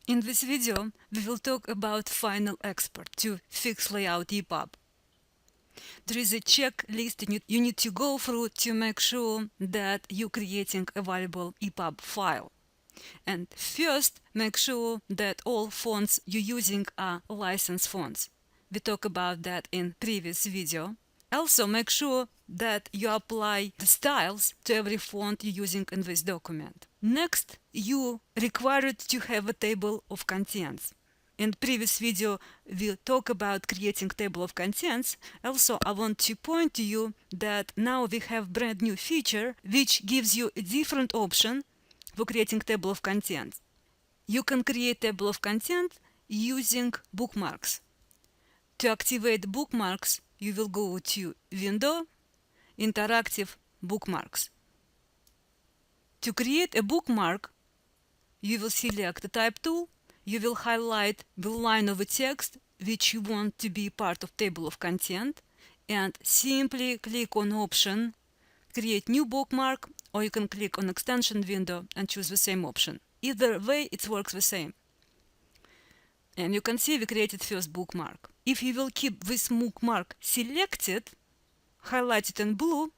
In this video, we will talk about Final Export to fix layout ePub. There is a checklist you need to go through to make sure that you're creating a valuable ePub file. And first, make sure that all fonts you're using are licensed fonts. We talked about that in previous video. Also, make sure that you apply the styles to every font you're using in this document. Next, you required to have a table of contents. In previous video, we talked about creating table of contents. Also, I want to point to you that now we have brand new feature which gives you a different option for creating table of contents. You can create table of content using bookmarks. To activate bookmarks, you will go to Window, Interactive Bookmarks. To create a bookmark, you will select the Type tool. You will highlight the line of the text which you want to be part of table of content and simply click on option Create New Bookmark, or you can click on Extension window and choose the same option. Either way, it works the same. And you can see we created first bookmark. If you will keep this bookmark selected, highlighted in blue,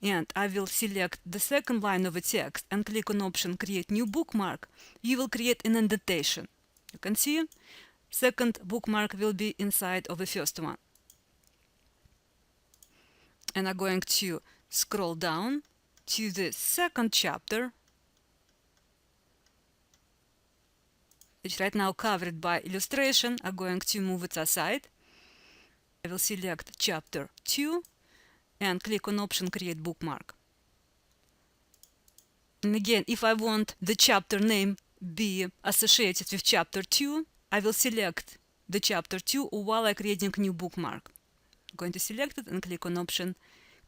and I will select the second line of the text and click on option Create New Bookmark, you will create an indentation. You can see second bookmark will be inside of the first one. And I'm going to scroll down to the second chapter. It's right now covered by illustration. I'm going to move it aside. I will select chapter 2 and click on option Create Bookmark. And again, if I want the chapter name be associated with chapter 2, I will select the chapter 2 while I'm creating new bookmark. I'm going to select it and click on option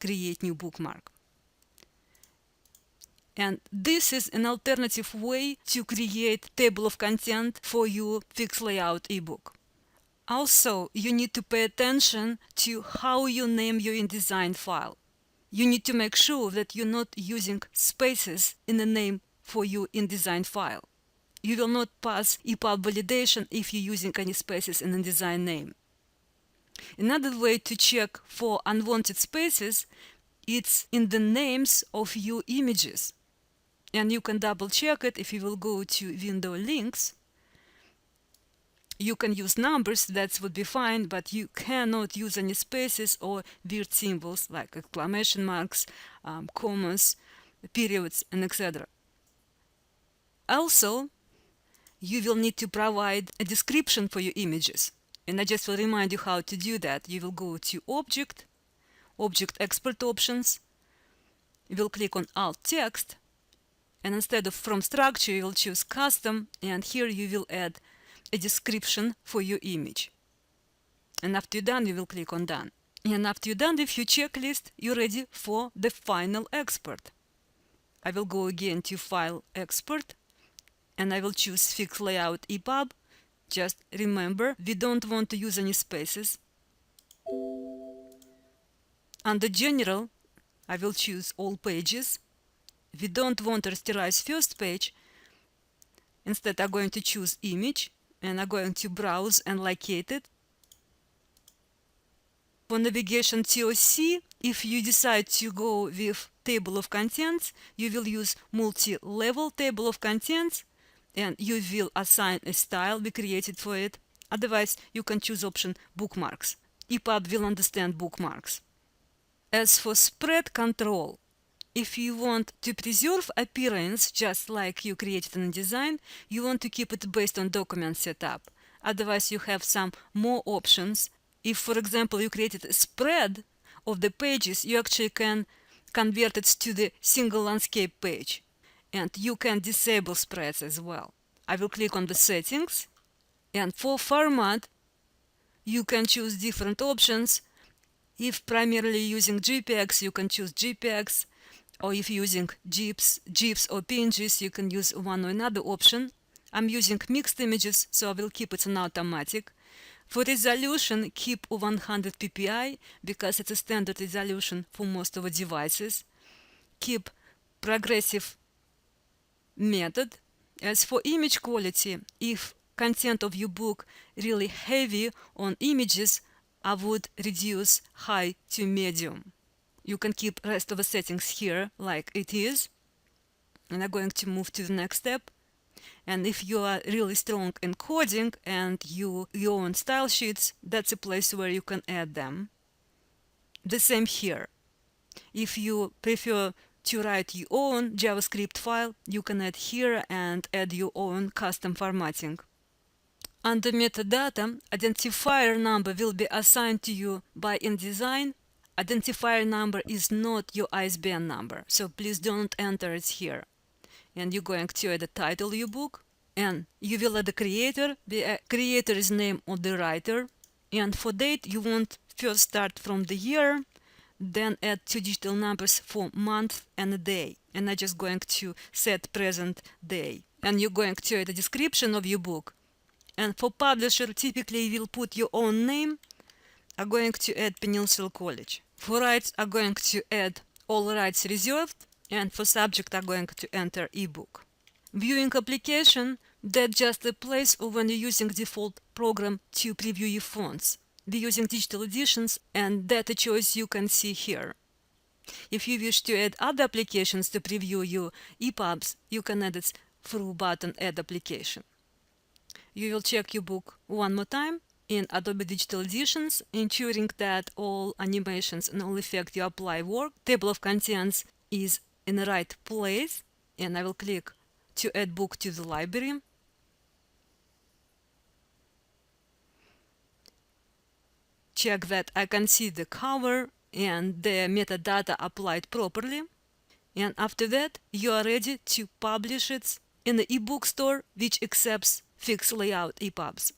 Create New Bookmark. And this is an alternative way to create table of content for your fixed layout ebook. Also, you need to pay attention to how you name your InDesign file. You need to make sure that you're not using spaces in the name for your InDesign file. You will not pass ePub validation if you're using any spaces in InDesign name. Another way to check for unwanted spaces is in the names of your images. And you can double check it if you will go to Window Links. You can use numbers, that would be fine, but you cannot use any spaces or weird symbols like exclamation marks, commas, periods, and etc. Also, you will need to provide a description for your images. And I just will remind you how to do that. You will go to Object, Object Export Options. You will click on Alt Text. And instead of From Structure, you will choose Custom. And here you will add a description for your image. And after you're done, you will click on Done. And after you're done with your checklist, you're ready for the final export. I will go again to File Export. And I will choose Fixed Layout ePub. Just remember, we don't want to use any spaces. Under General, I will choose All Pages. We don't want to rasterize first page. Instead, I'm going to choose Image, and I'm going to browse and locate it. For navigation TOC, if you decide to go with Table of Contents, you will use Multi-Level Table of Contents, and you will assign a style we created for it. Otherwise, you can choose option Bookmarks. ePub will understand bookmarks. As for spread control, if you want to preserve appearance just like you created in InDesign, you want to keep it based on document setup. Otherwise, you have some more options. If, for example, you created a spread of the pages, you actually can convert it to the single landscape page. And you can disable spreads as well. I will click on the settings. And for format, you can choose different options. If primarily using JPEGs, you can choose JPEGs. Or if using GIFs or PNGs, you can use one or another option. I'm using mixed images, so I will keep it on automatic. For resolution, keep 100 ppi because it's a standard resolution for most of the devices. Keep progressive method As for image quality, if content of your book really heavy on images, I would reduce high to medium. You can keep rest of the settings here like it is. And I'm going to move to the next step. And if you are really strong in coding and you own style sheets, that's a place where you can add them. The same here. If you prefer to write your own JavaScript file, you can add here and add your own custom formatting. Under metadata, identifier number will be assigned to you by InDesign. Identifier number is not your ISBN number, so please don't enter it here. And you're going to add the title of your book, and you will add the creator. The creator is name of the writer, and for date you want first start from the year, then add 2 digital numbers for month and a day, and I'm just going to set present day. And you're going to add a description of your book, and for publisher typically you will put your own name. I'm going to add Peninsula College. For rights I'm going to add all rights reserved, and for subject I'm going to enter ebook. Viewing application, that's just a place when you're using default program to preview your fonts. We're using digital editions, and that's a choice you can see here. If you wish to add other applications to preview your ePubs, you can add it through button Add Application. You will check your book one more time in Adobe Digital Editions, ensuring that all animations and all effects you apply work. Table of contents is in the right place, and I will click to add book to the library. Check that I can see the cover and the metadata applied properly. And after that, you are ready to publish it in the ebook store, which accepts fixed layout EPUBs.